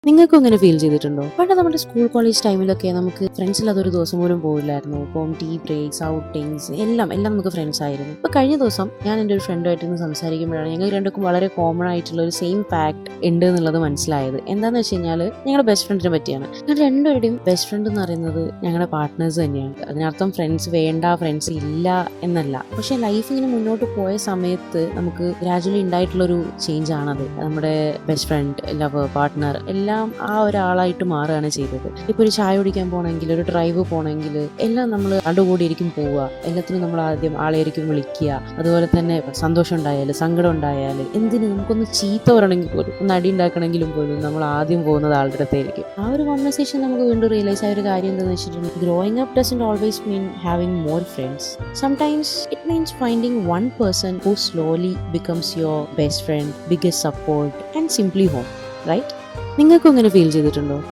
നിങ്ങൾക്കും അങ്ങനെ ഫീൽ ചെയ്തിട്ടുണ്ടോ? പണ്ട് നമ്മുടെ സ്കൂൾ കോളേജ് ടൈമിലൊക്കെ നമുക്ക് ഫ്രണ്ട്സില്ലാതെ ഒരു ദിവസം പോലും പോയില്ലായിരുന്നു. ഇപ്പം ടീ ബ്രേക്സ്, ഔട്ടിങ്സ് എല്ലാം നമുക്ക് ഫ്രണ്ട്സ് ആയിരുന്നു. ഇപ്പൊ കഴിഞ്ഞ ദിവസം ഞാൻ എൻ്റെ ഒരു ഫ്രണ്ടുമായിട്ട് ഇന്ന് സംസാരിക്കുമ്പോഴാണ് ഞങ്ങൾ രണ്ടും വളരെ കോമൺ ആയിട്ടുള്ള ഒരു സെയിം ഫാക്ട് ഉണ്ട് എന്നുള്ളത് മനസ്സിലായത്. എന്താണെന്ന് വെച്ച് കഴിഞ്ഞാൽ ഞങ്ങളുടെ ബെസ്റ്റ് ഫ്രണ്ടിനെ പറ്റിയാണ്. ഞങ്ങൾ രണ്ടുപേരുടെയും ബെസ്റ്റ് ഫ്രണ്ട് എന്ന് പറയുന്നത് ഞങ്ങളുടെ പാർട്ട്നേഴ്സ് തന്നെയാണ്. അതിനർത്ഥം ഫ്രണ്ട്സ് വേണ്ട, ഫ്രണ്ട്സ് ഇല്ല എന്നല്ല. പക്ഷെ ലൈഫ് ഇങ്ങനെ മുന്നോട്ട് പോയ സമയത്ത് നമുക്ക് ഗ്രാജുവലി ഉണ്ടായിട്ടുള്ളൊരു ചേഞ്ച് ആണത്. നമ്മുടെ ബെസ്റ്റ് ഫ്രണ്ട്, ലവർ, പാർട്ട്ണർ എല്ലാം ആ ഒരാളായിട്ട് മാറുകയാണ് ചെയ്തത്. ഇപ്പൊ ഒരു ചായ കുടിക്കാൻ പോകണമെങ്കിൽ, ഒരു ഡ്രൈവ് പോകണമെങ്കിൽ എല്ലാം നമ്മൾ അടുകൂടിയിരിക്കും പോവുക. എല്ലാത്തിനും നമ്മൾ ആദ്യം ആളെയായിരിക്കും വിളിക്കുക. അതുപോലെ തന്നെ സന്തോഷം ഉണ്ടായാലും സങ്കടം ഉണ്ടായാലും എന്തിന് നമുക്കൊന്ന് ചീത്ത പറയണമെങ്കിൽ പോലും, ഒന്ന് അടി ഉണ്ടാക്കണമെങ്കിലും പോലും നമ്മൾ ആദ്യം പോകുന്നത് ആളുടെ അടുത്തായിരിക്കും. ആ ഒരു കോൺവെർസേഷൻ നമുക്ക് വീണ്ടും റിയലൈസ് ആയ ഒരു കാര്യം എന്താണെന്ന് വെച്ചിട്ടുണ്ടെങ്കിൽ, growing up doesn't always mean having more friends. Sometimes it means finding one person who slowly becomes your best friend, biggest support and simply home. Right? നിങ്ങൾക്കും അങ്ങനെ ഫീൽ ചെയ്തിട്ടുണ്ടോ?